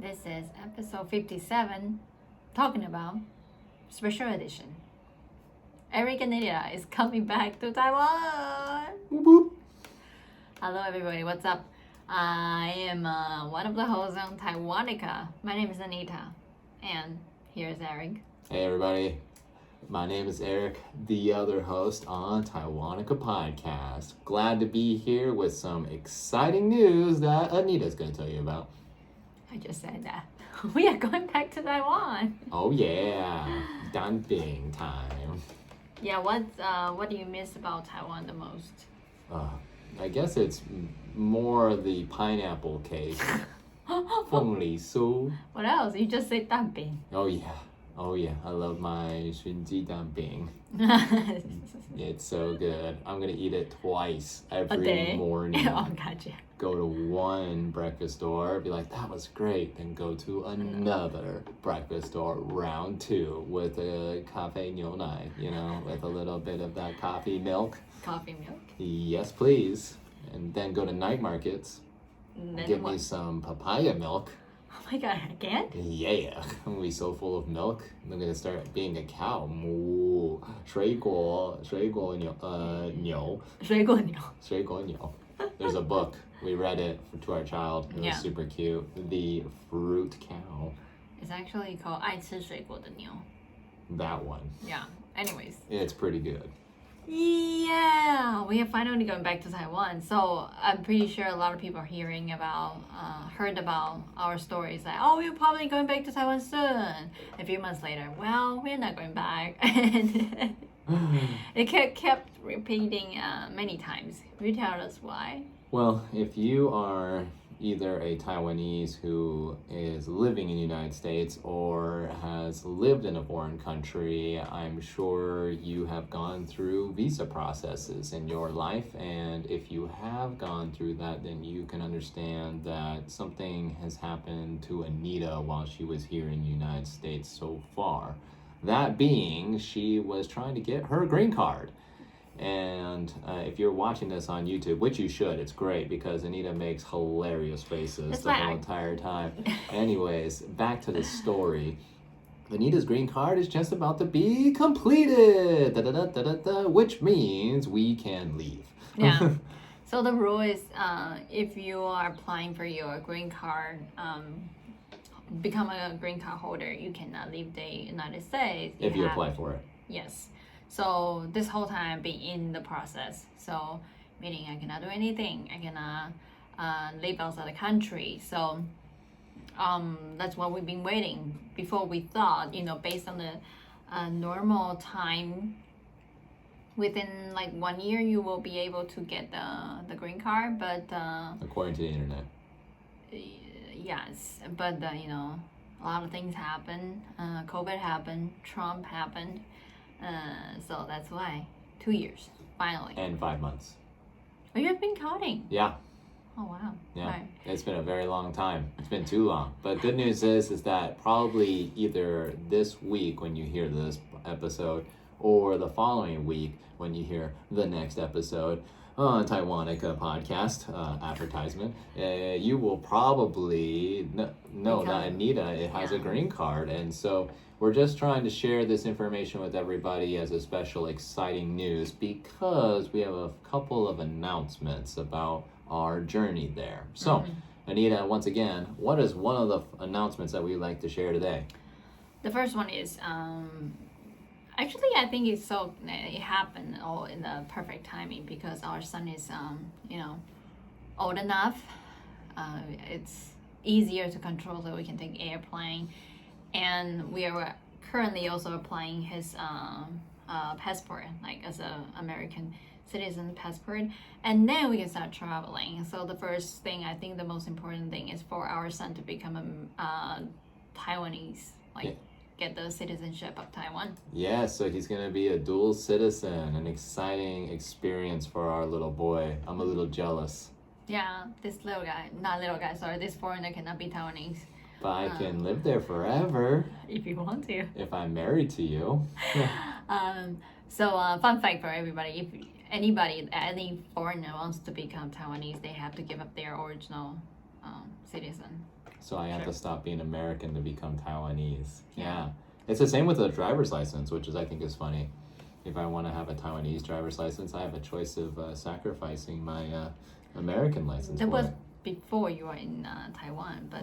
This is episode 57, talking about special edition. Eric and Anita is coming back to Taiwan. Boop, boop. Hello everybody, what's up? I am one of the hosts on Taiwanica. My name is Anita, and here's Eric. Hey everybody, my name is Eric, the other host on Taiwanica podcast. Glad to be here with some exciting news that Anita's going to tell you about. I just said that. We are going back to Taiwan. Oh yeah, dancing time. Yeah, what do you miss about Taiwan the most? I guess it's more the pineapple cake. 凤梨酥. What else? You just said 蛋饼. Oh yeah, I love my 熏鸡蛋饼. It's so good. I'm gonna eat it twice every morning. Oh, gotcha. Go to one breakfast store, be like, that was great. Then go to another breakfast store, round two, with a cafe 牛奶, with a little bit of that coffee milk. Coffee milk? Yes, please. And then go to night markets. Then Give what? me some papaya milk. Oh my god, again? Yeah, I'm gonna be so full of milk. I'm gonna start being a cow. Moo. 水果牛. 水果牛. 水果牛. There's a book. We read it to our child. It was Yeah. super cute. The Fruit Cow. It's actually called 爱吃水果的牛. That one. Yeah. Anyways. It's pretty good. Yeah, we are finally going back to Taiwan. So I'm pretty sure a lot of people are heard about our stories. Like, oh, we're probably going back to Taiwan soon. A few months later, well, we're not going back. And it kept repeating many times. Will you tell us why? Well, if you are either a Taiwanese who is living in the United States or has lived in a foreign country, I'm sure you have gone through visa processes in your life. And if you have gone through that, then you can understand that something has happened to Anita while she was here in the United States so far. That being, she was trying to get her green card. And if you're watching this on YouTube, which you should, it's great because Anita makes hilarious faces the whole entire time. Anyways, back to the story. Anita's green card is just about to be completed, which means we can leave. Yeah. So the rule is if you are applying for your green card, become a green card holder, you cannot leave the United States. If you apply for it. Yes. So this whole time be in the process. So meaning I cannot do anything. I cannot live outside the country. So that's what we've been waiting. Before we thought, based on the normal time, within like 1 year you will be able to get the green card. But according to the internet. Yes, but a lot of things happen. COVID happened. Trump happened. So that's why 2 years finally. And 5 months. Oh, you have been counting. Yeah. Oh wow. Yeah. Right. It's been a very long time. It's been too long. But good news is that probably either this week when you hear this episode or the following week when you hear the next episode on Taiwanica podcast advertisement, you will probably know that Anita has a green card. And so we're just trying to share this information with everybody as a special exciting news because we have a couple of announcements about our journey there. So, Anita, once again, what is one of the announcements that we'd like to share today? The first one is actually I think it happened all in the perfect timing because our son is old enough. It's easier to control so we can take airplane. And we are currently also applying his passport, like as an American citizen passport, and then we can start traveling. So the first thing, I think the most important thing is for our son to become a Taiwanese, get the citizenship of Taiwan. Yeah, so he's going to be a dual citizen, an exciting experience for our little boy. I'm a little jealous. Yeah, this foreigner cannot be Taiwanese. But I can live there forever. If you want to. If I'm married to you. So fun fact for everybody, if any foreigner wants to become Taiwanese, they have to give up their original citizen. So I have Sure. to stop being American to become Taiwanese. Yeah. It's the same with the driver's license, which I think is funny. If I want to have a Taiwanese driver's license, I have a choice of sacrificing my American license That for was it. before you were in Taiwan, but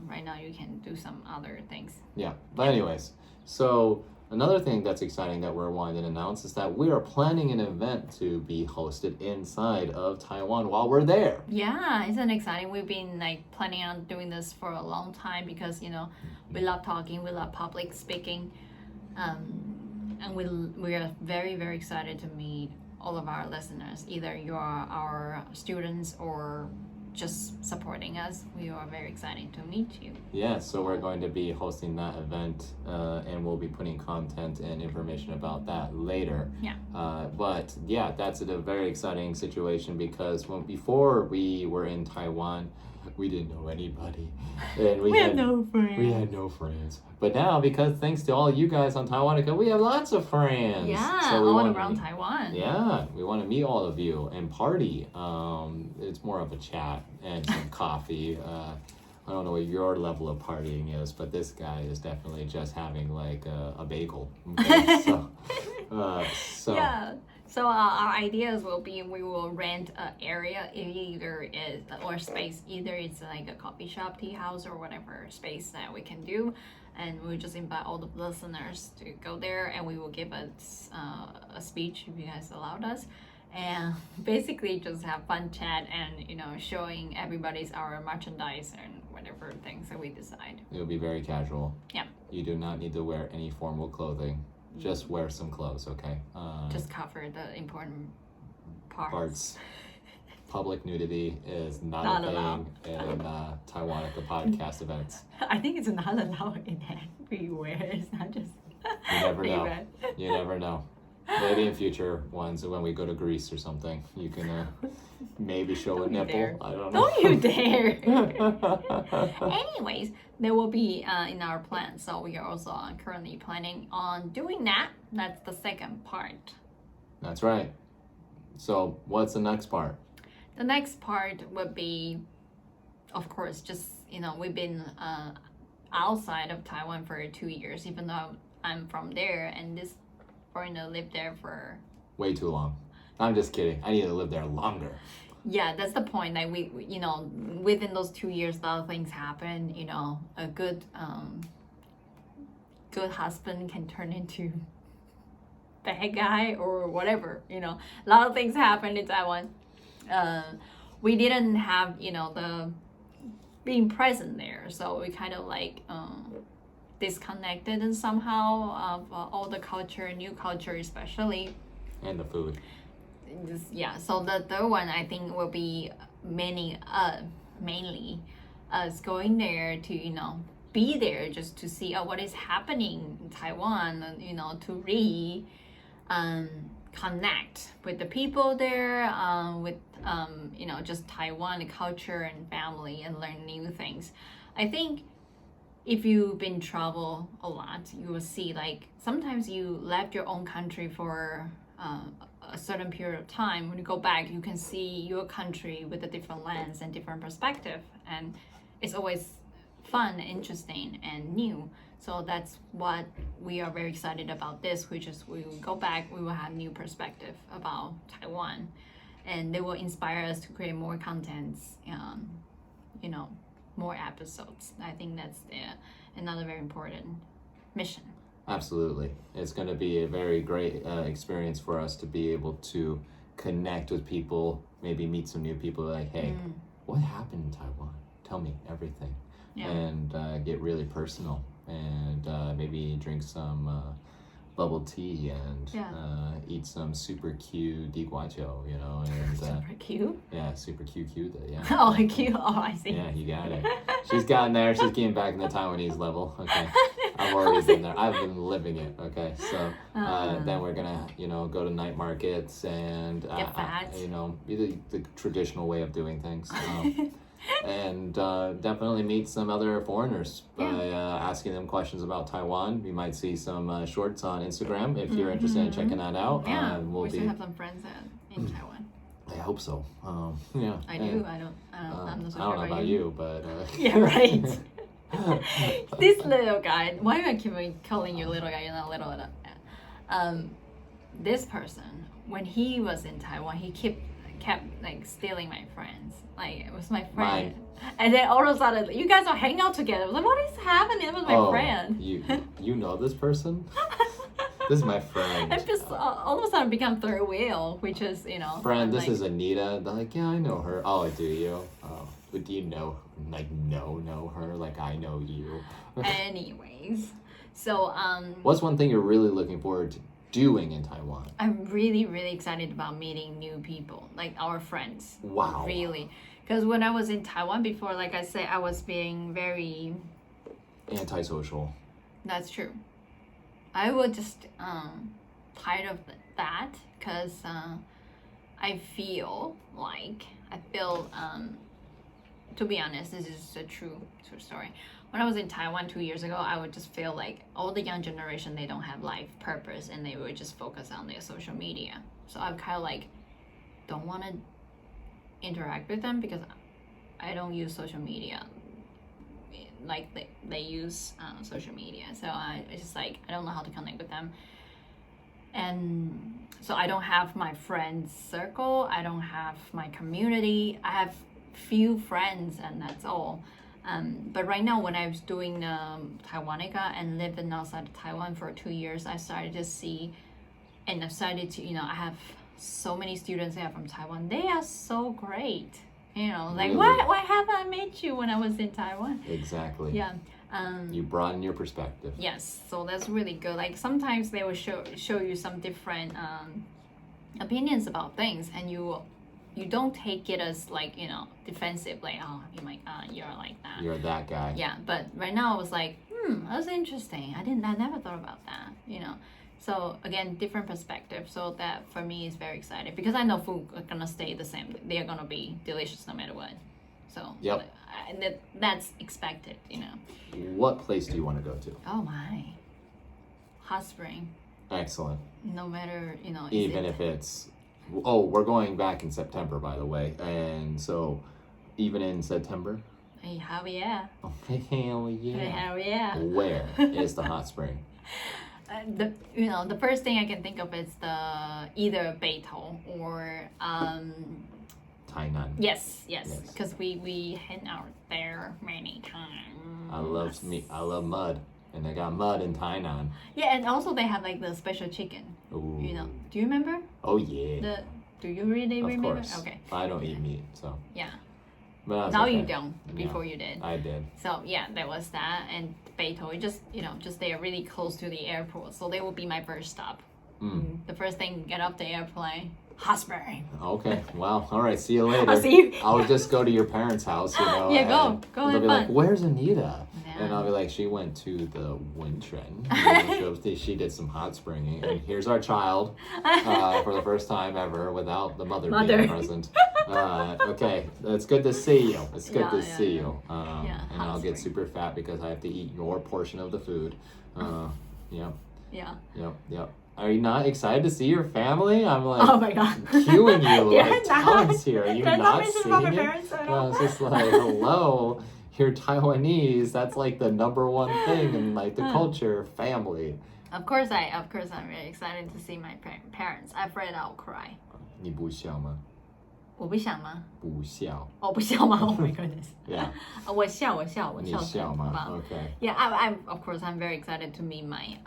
right now you can do some other things. Yeah. But anyways, so another thing that's exciting that we're wanting to announce is that we are planning an event to be hosted inside of Taiwan while we're there. Yeah, isn't it exciting? We've been like planning on doing this for a long time because we love talking, we love public speaking, and we are very, very excited to meet all of our listeners. Either you are our students or just supporting us. We are very excited to meet you. Yeah, so we're going to be hosting that event, and we'll be putting content and information about that later. Yeah. But yeah, that's a very exciting situation because before we were in Taiwan, we didn't know anybody, and we had no friends. We had no friends. But now, because thanks to all you guys on Taiwanica, we have lots of friends. Yeah, so we all wanna around Taiwan. Yeah, we want to meet all of you and party. It's more of a chat and some coffee. I don't know what your level of partying is, but this guy is definitely just having like a bagel. Okay? So Yeah. So our ideas will be we will rent an area, or space. Either it's like a coffee shop, tea house, or whatever space that we can do, and we just invite all the listeners to go there, and we will give a speech if you guys allowed us, and basically just have fun chat and showing everybody's our merchandise and whatever things that we decide. it'll be very casual. Yeah. You do not need to wear any formal clothing. Just wear some clothes, okay? Just cover the important Parts. Public nudity is not Not a allowed. thing in Taiwanica podcast events. I think it's not allowed in everywhere. It's not just. You never know. Anyway. You never know. Maybe in future ones, when we go to Greece or something, you can maybe show Don't a you nipple. dare. I don't know. Don't you dare! Anyways, there will be in our plan. So we are also currently planning on doing that. That's the second part. That's right. So what's the next part? The next part would be, of course, just we've been outside of Taiwan for 2 years, even though I'm from there, and this foreigner lived there for. Way too long. I'm just kidding. I need to live there longer. Yeah, that's the point. Like we within those 2 years, a lot of things happen. A good husband can turn into bad guy or whatever. A lot of things happen in Taiwan. We didn't have the being present there, so we kind of like disconnected and somehow of all the culture, new culture especially. And the food. So the third one I think will be mainly us going there to be there just to see what is happening in Taiwan, to connect with the people there, with just Taiwan culture and family, and learn new things. I think if you've been travel a lot, you will see like sometimes you left your own country for a certain period of time. When you go back, you can see your country with a different lens and different perspective, and it's always fun, interesting, and new. So that's what we are very excited about this, which is we will go back, we will have new perspective about Taiwan, and they will inspire us to create more contents, more episodes. I think that's another very important mission. Absolutely. It's going to be a very great experience for us to be able to connect with people, maybe meet some new people like, hey, what happened in Taiwan? Tell me everything. Yeah. And get really personal and maybe drink some bubble tea and eat some super cute diguacho, and Super cute. yeah, super cute, yeah. Oh, cute. Oh, I see. Yeah, you got it. She's gotten there. She's getting back in the Taiwanese level. Okay, I've already been there. I've been living it. Okay, so then we're gonna, go to night markets and Get fat. Be the traditional way of doing things. And definitely meet some other foreigners by asking them questions about Taiwan. You might see some shorts on Instagram if you're interested in checking that out. Yeah, We'll we be still have some friends in Taiwan. I hope so. Yeah. I do. I don't. I'm not so I don't sure know about you, but Yeah, right. This little guy. Why do I keep calling you little guy? You're not little enough. This person, when he was in Taiwan, he kept like stealing my friends. Like it was my friend, and then all of a sudden, you guys are hanging out together. I was like, what is happening with my friend? you know this person? This is my friend. And just all of a sudden become third wheel, which is Friend, this is Anita. They're like, yeah, I know her. Oh, do you? Oh, but do you know her like I know you? Anyways, so what's one thing you're really looking forward to doing in Taiwan? I'm really, really excited about meeting new people, like our friends. Wow. Really. Because when I was in Taiwan before, like I said, I was being very... antisocial. That's true. I was just tired of that because I feel, to be honest, this is a true story. When I was in Taiwan 2 years ago, I would just feel like all the young generation, they don't have life purpose and they would just focus on their social media. So I'm kind of like, don't want to interact with them because I don't use social media like they use social media. So I just like, I don't know how to connect with them. And so I don't have my friends circle. I don't have my community. I have few friends and that's all. But right now, when I was doing Taiwanica and living outside of Taiwan for 2 years, I started to see, and I started to, I have so many students here from Taiwan. They are so great. Like, really? why haven't I met you when I was in Taiwan? Exactly. Yeah. You broaden your perspective. Yes, so that's really good. Like sometimes they will show you some different opinions about things, and you don't take it as like defensive, like oh my god, you're like that. You're that guy. Yeah, but right now I was like, that's interesting. I never thought about that. So again, different perspective. So that for me is very exciting because I know food are gonna stay the same. They are gonna be delicious no matter what. So yep. That's expected. What place do you want to go to? Oh my, hot spring. Excellent. No matter even if it's we're going back in September, by the way, and so even in September. Hey, hell yeah. Oh, hell yeah. Hey, hell yeah. Where is the hot spring? The first thing I can think of is either Beitou or Tainan. Yes, because we hang out there many times. I love mud, and they got mud in Tainan. Yeah, and also they have like the special chicken. Ooh. Do you remember? Oh yeah. Do you really remember? Of course. Okay. I don't eat meat, so. Yeah. But now okay. you don't. Before you did. I did. So yeah, there was that, and Beitou. Just they are really close to the airport, so they will be my first stop. The first thing, get off the airplane. Hot spring. Okay. Well, all right. See you later. I'll see you. I'll just go to your parents' house, Yeah, go. Go they'll be fun. like, "Where's Anita?" Yeah. And I'll be like, "She went to the Wintren. She did some hot springing, and here's our child for the first time ever without the mother. being present." Okay, it's good to see you. It's good to see you. And I'll get super fat because I have to eat your portion of the food. Yep. Yeah. Yep. Are you not excited to see your family? I'm like, oh my god, cueing you like not. tons here. Are you not seeing it? Parents, It's just like, hello, you're Taiwanese. That's like the number one thing in like the culture, family. Of course, I'm really excited to see my parents. I'm afraid I'll cry. 你不笑吗？我不想吗？不笑。哦，不笑吗？Oh my goodness. Yeah. 我笑。你笑吗？ Okay. Yeah, I'm very excited to meet my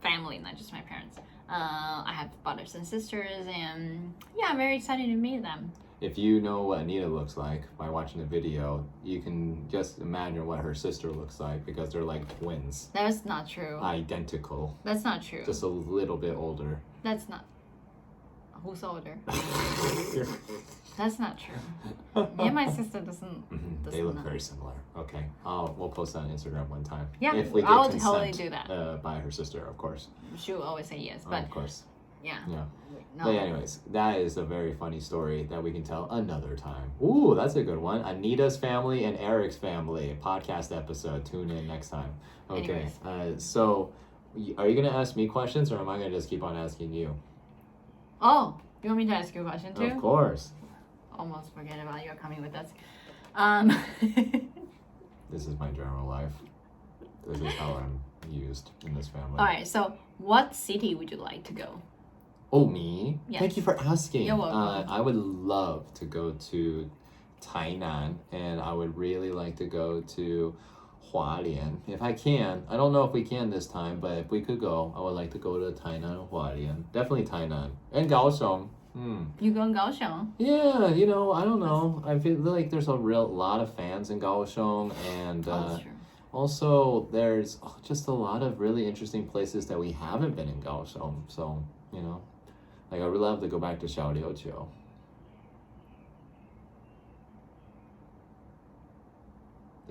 family, not just my parents. I have brothers and sisters, and yeah, I'm very excited to meet them. If you know what Anita looks like by watching the video, you can just imagine what her sister looks like because they're like twins. That's not true. Identical. That's not true. Just a little bit older. That's not. Who's older? That's not true. Me and my sister doesn't. They look very similar. Okay. We'll post that on Instagram one time. Yeah, if we get I'll consent, totally do that. By her sister, of course. She'll always say yes, but of course. Yeah. Yeah. No. But anyways, that is a very funny story that we can tell another time. Ooh, that's a good one. Anita's family and Eric's family podcast episode. Tune in next time. Okay. So, are you gonna ask me questions, or am I gonna just keep on asking you? Oh, You want me to ask you a question too? Of course. Almost forget about you're coming with us. This is my general life. This is how I'm used in this family. All right. So, what city would you like to go? Oh, me? Yes. Thank you for asking. You're welcome. I would love to go to Tainan, and I would really like to go to Hualian. If I can. I don't know if we can this time, but if we could go, I would like to go to Tainan and Hualian. Definitely Tainan. And Kaohsiung. You go in Kaohsiung? Yeah, you know, I don't know. I feel like there's a lot of fans in Kaohsiung, and That's true. also there's just a lot of really interesting places that we haven't been in Kaohsiung. So, you know, like I would love to go back to Xiaoliuqiu.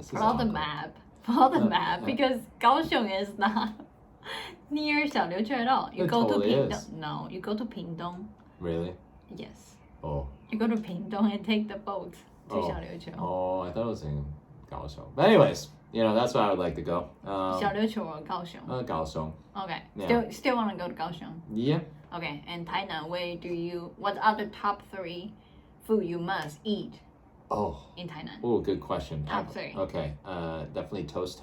Follow the map. Follow the map because Kaohsiung is not near Xiaoliuqiu at all. You It go totally to is. Pingdong. No, you go to Pingdong. Really? Yes. Oh. You go to Pingdong and take the boat to Xiaoliuqiu. Oh, I thought it was in Kaohsiung. But anyways, you know, that's where I would like to go. Xiaoliuqiu or Kaohsiung? Kaohsiung. Okay. Yeah. Still want to go to Kaohsiung. Yeah. Okay. And Tainan, what are the top 3 food you must eat in Tainan? Oh, good question. Top 3. Okay. Definitely toast.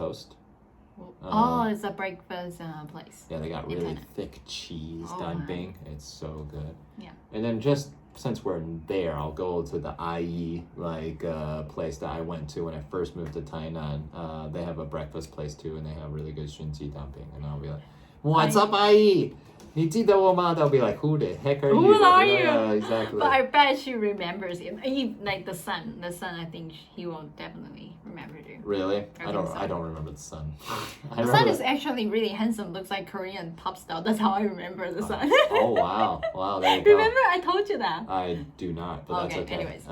It's a breakfast place. Yeah, they got in really Tainan. thick cheese Oh, dumping. It's so good. Yeah. And then just since we're there, I'll go to the IE place that I went to when I first moved to Tainan. They have a breakfast place too, and they have really good xunji dumping. And I'll be like, "What's up, IE? 你记得我吗?" They'll be like, "Who the heck are you?" Who are you? Yeah, exactly. But I bet she remembers it. Like the son, I think he will definitely remember you. Really? I think so. I don't remember the son. The son is actually really handsome. Looks like Korean pop star. That's how I remember the son. Oh wow, there you go. Remember, I told you that. I do not, but that's okay. Anyways.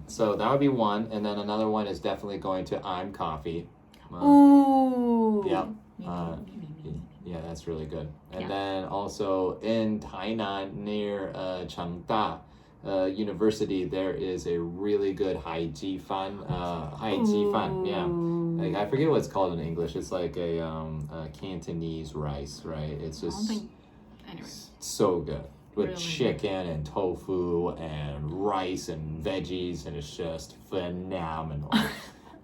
So that would be one, and then another one is definitely going to I'm Coffee. Ooh. Yeah. Yeah, that's really good. And then also in Tainan near Chengda University, there is a really good hai ji fan. Yeah. Like I forget what it's called in English. It's like a Cantonese rice, right? It's just so good with really chicken and tofu and rice and veggies, and it's just phenomenal.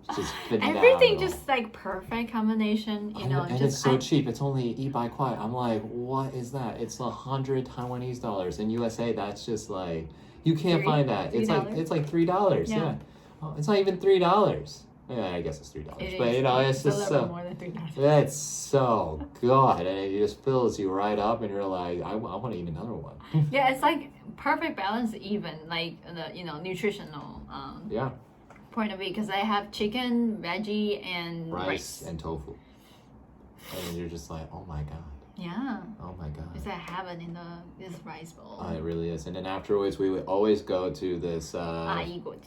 It's just phenomenal. Everything just like perfect combination, you know. And it's so cheap. It's only 100 kwai. I'm like, what is that? It's 100 Taiwanese dollars. In USA, that's just like you can't find that. It's like $3. Yeah. Oh, it's not even $3. Yeah, I guess it's $3. But you know, it's just so more than $3. It's so good, and it just fills you right up, and you're like, I want to eat another one. Yeah, it's like perfect balance, even like the nutritional point of view, because I have chicken, veggie, and rice and tofu, and you're just like, oh my god. Yeah. Oh my god. It's a heaven in this rice bowl. It really is. And then afterwards, we would always go to this.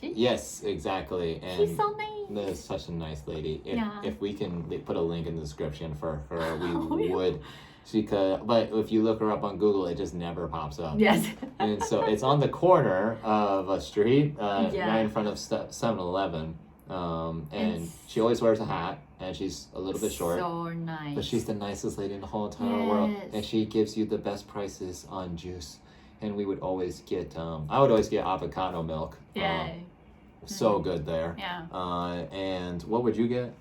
Yes, exactly. And she's so nice. That's such a nice lady. Yeah. If we can put a link in the description for her, we would. But if you look her up on Google, it just never pops up. Yes. And so it's on the corner of a street, right in front of 7-Eleven. And she always wears a hat, and she's a little bit short. So nice. But she's the nicest lady in the whole entire world, and she gives you the best prices on juice. And we would always get, I would always get avocado milk. Yeah. So good there. Yeah. And what would you get?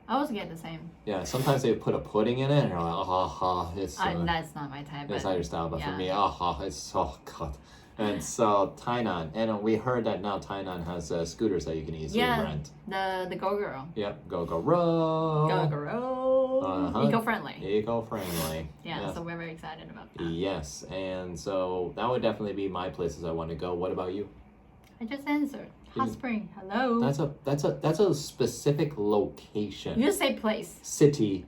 I always get the same. Yeah, sometimes they put a pudding in it, and you're like, it's. That's not my type. That's not your style, but for me, it's so good. And so Tainan, and we heard that now Tainan has scooters that you can easily rent. The Go Girl. Yep, Go Row. Go Girl. Eco-friendly. Eco-friendly. Yeah, so we're very excited about that. Yes, and so that would definitely be my places I want to go. What about you? I just answered. Hot Spring. Hello. That's a specific location. You say place. City.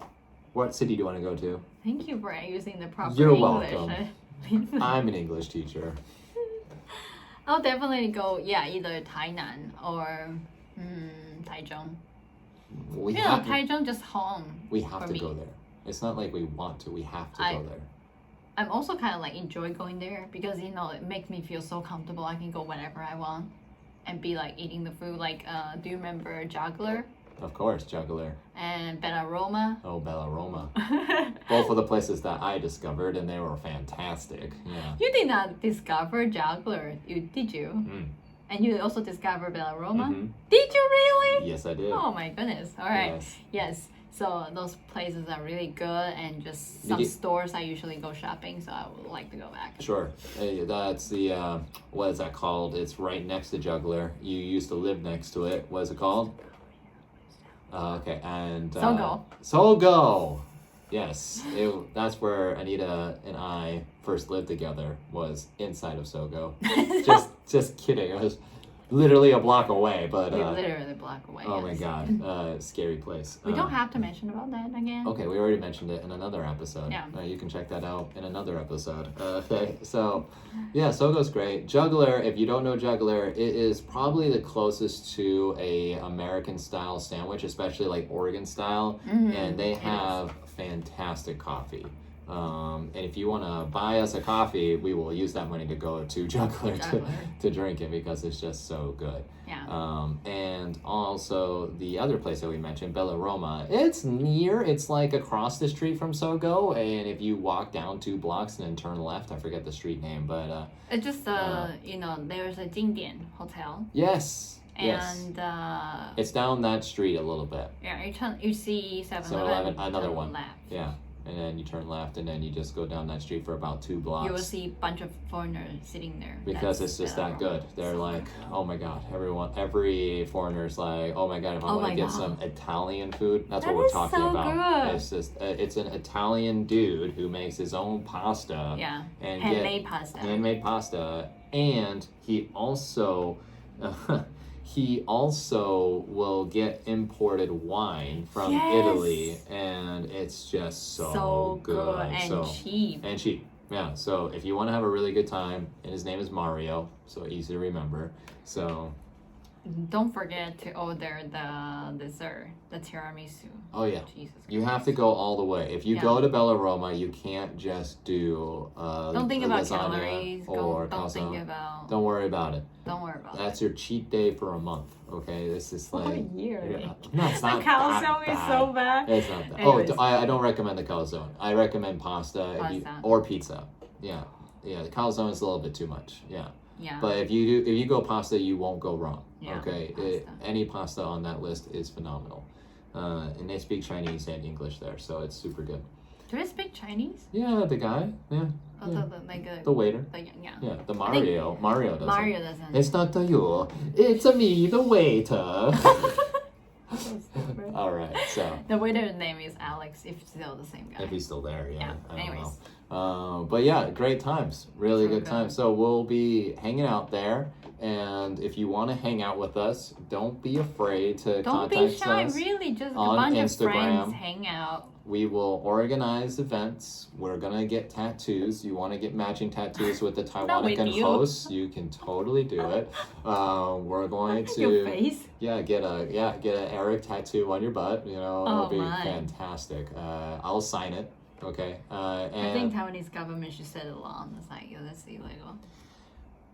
What city do you want to go to? Thank you for using the proper You're English. welcome. I'm an English teacher. I'll definitely go, either Tainan or Taichung. Taichung just home. We have to go there. It's not like we want to. We have to go there. I'm also kind of like enjoy going there because it makes me feel so comfortable. I can go whenever I want and be like eating the food. Like, do you remember Juggler? Of course, juggler. And Bellaroma. Oh, Bellaroma. Both of the places that I discovered, and they were fantastic. Yeah. You did not discover juggler, did you? Mm. And you also discovered Bellaroma? Mm-hmm. Did you really? Yes, I did. Oh my goodness. All right. Yes. Yes. So those places are really good, and just some stores I usually go shopping, so I would like to go back. Sure. That's the, what is that called? It's right next to Juggler. You used to live next to it. What is it called? Okay, and... Sogo. Sogo! Yes. That's where Anita and I first lived together, was inside of Sogo. just kidding. I was literally a block away, but... We're literally a block away. Oh yes. my god, scary place. We don't have to mention about that again. Okay, we already mentioned it in another episode. Yeah. You can check that out in another episode. Okay, so yeah, Sogo's great. Juggler, if you don't know Juggler, it is probably the closest to a American style sandwich, especially like Oregon style, and they have fantastic coffee. And if you want to buy us a coffee, we will use that money to go to Juggler. To drink it because it's just so good. Yeah. And also the other place that we mentioned, Bellaroma, it's like across the street from Sogo, and if you walk down 2 blocks and then turn left, I forget the street name, but it's just there's a Jingdian hotel. Yes. And it's down that street a little bit. Yeah, you see 7-Eleven, another one. Left. Yeah. And then you turn left, and then you just go down that street for about 2 blocks. You will see a bunch of foreigners sitting there. Because it's just that good. They're like, oh my god, every foreigner's like, oh my god, if I want to get some Italian food, that's what we're talking about. Good. It's just, it's an Italian dude who makes his own pasta. Yeah, and handmade pasta. Handmade pasta, and he also will get imported wine from Italy, and it's just so good. And cheap. And cheap. Yeah, so if you want to have a really good time, and his name is Mario, so easy to remember. So don't forget to order the dessert, the tiramisu. Oh yeah. Jesus Christ. You have to go all the way. If you go to Bellaroma, you can't just do don't think about calories. Don't worry about it. Don't worry about That's your cheat day for a month. Okay, this is like a year. No, it's not. The calzone is so bad. It's not that. Anyways. I don't recommend the calzone. I recommend pasta. Or pizza. Yeah, the calzone is a little bit too much. Yeah. Yeah. But if you go pasta, you won't go wrong. Yeah, okay. Any pasta on that list is phenomenal. And they speak Chinese and English there, so it's super good. Do they speak Chinese? Yeah, the guy. Yeah. Oh, yeah. The waiter. Yeah. The Mario. Mario doesn't. Mario doesn't. It's not you. It's me, the waiter. All right, so. The waiter's name is Alex, if still the same guy. If he's still there, yeah. Anyways. But yeah, great times. Really good times. So we'll be hanging out there. And if you want to hang out with us, don't be afraid to contact us. Don't be shy, really. Just a bunch of friends hang out. We will organize events. We're going to get tattoos. You want to get matching tattoos with the Taiwanican hosts, you can totally do it. We're going to your face? get an Eric tattoo on your butt. It'll be fantastic. I'll sign it. Okay. I think Taiwanese government should set a law. It's like, that's illegal.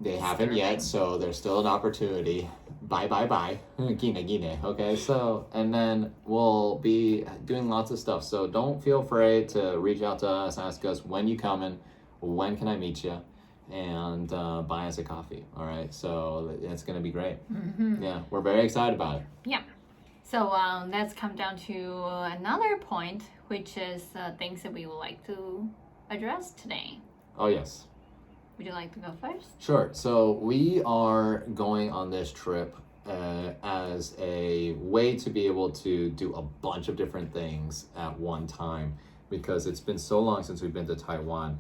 They haven't yet, so there's still an opportunity. Bye. Gine. Okay, so, and then we'll be doing lots of stuff. So don't feel afraid to reach out to us, ask us, when you coming? When can I meet you? And buy us a coffee. All right, so it's going to be great. Mm-hmm. Yeah, we're very excited about it. Yeah. So let's come down to another point, which is things that we would like to address today. Oh, yes. Would you like to go first? Sure. So we are going on this trip as a way to be able to do a bunch of different things at one time, because it's been so long since we've been to Taiwan.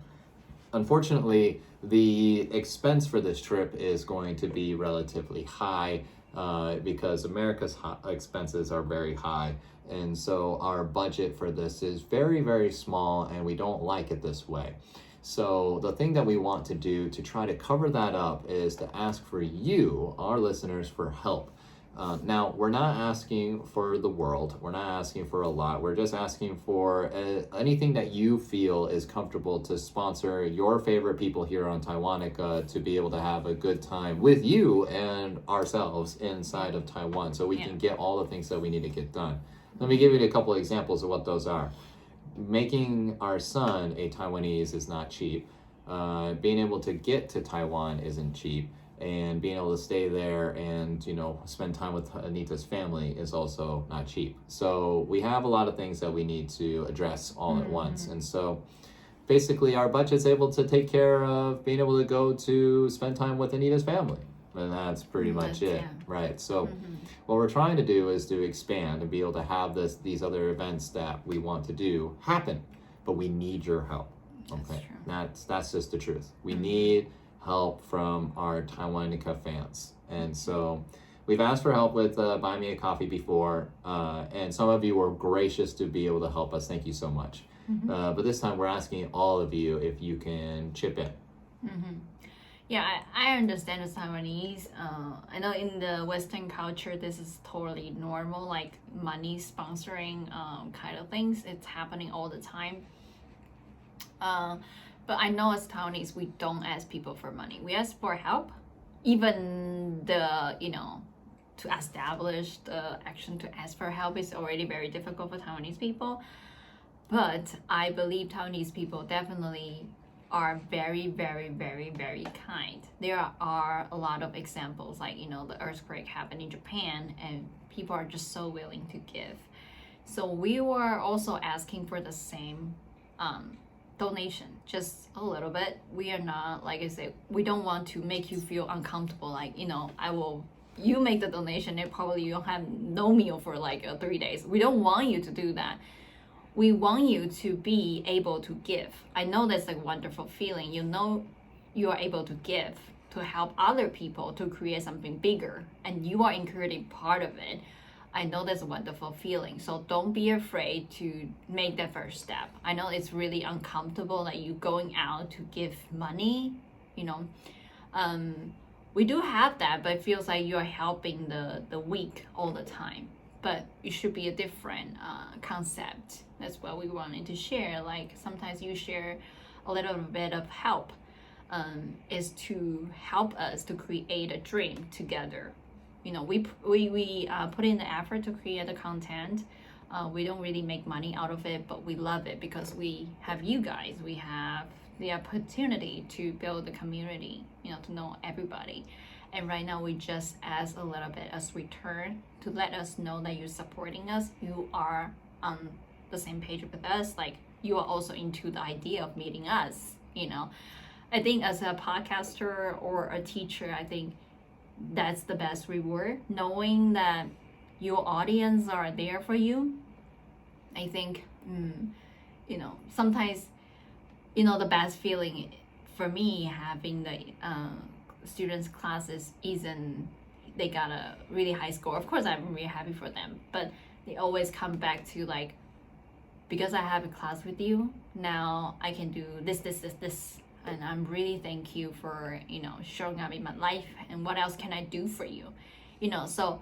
Unfortunately, the expense for this trip is going to be relatively high because America's expenses are very high. And so our budget for this is very, very small, and we don't like it this way. So the thing that we want to do to try to cover that up is to ask for you, our listeners, for help. Now, we're not asking for the world. We're not asking for a lot. We're just asking for anything that you feel is comfortable to sponsor your favorite people here on Taiwanica to be able to have a good time with you and ourselves inside of Taiwan so we can get all the things that we need to get done. Let me give you a couple of examples of what those are. Making our son a Taiwanese is not cheap. Being able to get to Taiwan isn't cheap. And being able to stay there and, spend time with Anita's family is also not cheap. So we have a lot of things that we need to address all at once. And so basically our budget's able to take care of being able to go to spend time with Anita's family. And that's pretty much it, right? So what we're trying to do is to expand and be able to have these other events that we want to do happen. But we need your help, okay? That's just the truth. We need help from our Taiwanica fans. And so we've asked for help with Buy Me a Coffee before, and some of you were gracious to be able to help us. Thank you so much. But this time we're asking all of you if you can chip in. Yeah, I understand the Taiwanese. I know in the Western culture, this is totally normal, like money sponsoring kind of things. It's happening all the time. But I know as Taiwanese, we don't ask people for money. We ask for help. Even to establish the action to ask for help is already very difficult for Taiwanese people. But I believe Taiwanese people definitely are very, very, very, very kind. There are a lot of examples, like, the earthquake happened in Japan and people are just so willing to give. So we were also asking for the same donation, just a little bit. We are not, like I said, we don't want to make you feel uncomfortable, like, you make the donation and probably you don't have no meal for like 3 days. We don't want you to do that. We want you to be able to give. I know that's a wonderful feeling. You are able to give to help other people to create something bigger, and you are including part of it. I know that's a wonderful feeling. So don't be afraid to make that first step. I know it's really uncomfortable, like you going out to give money, we do have that, but it feels like you are helping the weak all the time. But it should be a different concept. That's what we wanted to share. Like sometimes you share a little bit of help is to help us to create a dream together. We put in the effort to create the content. We don't really make money out of it, but we love it because we have you guys. We have the opportunity to build the community, to know everybody. And right now we just ask a little bit as return to let us know that you're supporting us. You are on the same page with us. Like you are also into the idea of meeting us, I think as a podcaster or a teacher, I think that's the best reward, knowing that your audience are there for you. I think, sometimes, the best feeling for me having the students classes isn't they got a really high score. Of course, I'm really happy for them, but they always come back to like, because I have a class with you, now I can do this. And I'm really thank you for, showing up in my life, and what else can I do for you? So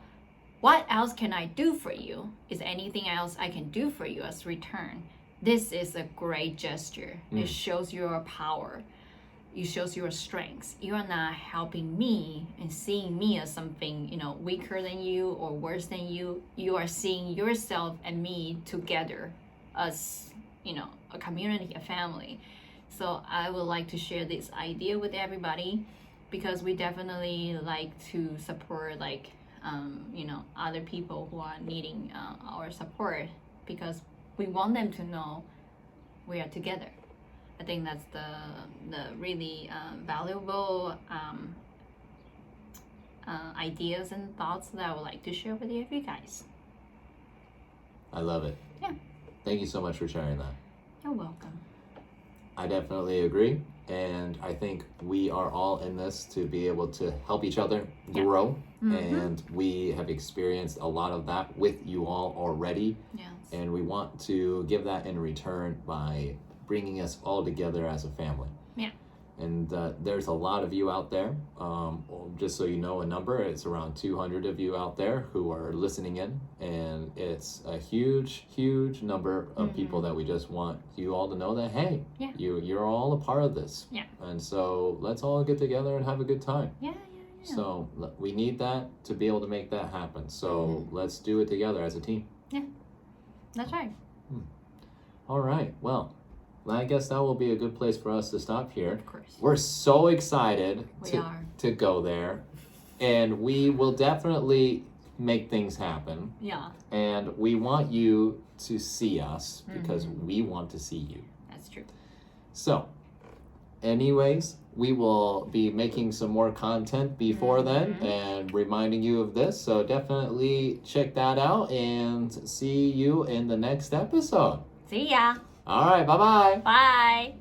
what else can I do for you? Is anything else I can do for you as return? This is a great gesture. It shows your power. It shows your strengths. You are not helping me and seeing me as something, weaker than you or worse than you. You are seeing yourself and me together as, a community, a family. So I would like to share this idea with everybody, because we definitely like to support other people who are needing our support, because we want them to know we are together. I think that's the really valuable ideas and thoughts that I would like to share with you guys. I love it. Yeah. Thank you so much for sharing that. You're welcome. I definitely agree, and I think we are all in this to be able to help each other grow, and we have experienced a lot of that with you all already, and we want to give that in return by bringing us all together as a family. And there's a lot of you out there. Just so you know a number, it's around 200 of you out there who are listening in. And it's a huge, huge number of people that we just want you all to know that, hey, you're all a part of this. Yeah. And so let's all get together and have a good time. Yeah. So we need that to be able to make that happen. So let's do it together as a team. Yeah, that's right. All right. Well, I guess that will be a good place for us to stop here. Of course. We're so excited to go there. And we will definitely make things happen. Yeah. And we want you to see us because we want to see you. That's true. So, anyways, we will be making some more content before then and reminding you of this. So definitely check that out and see you in the next episode. See ya. All right, bye-bye. Bye.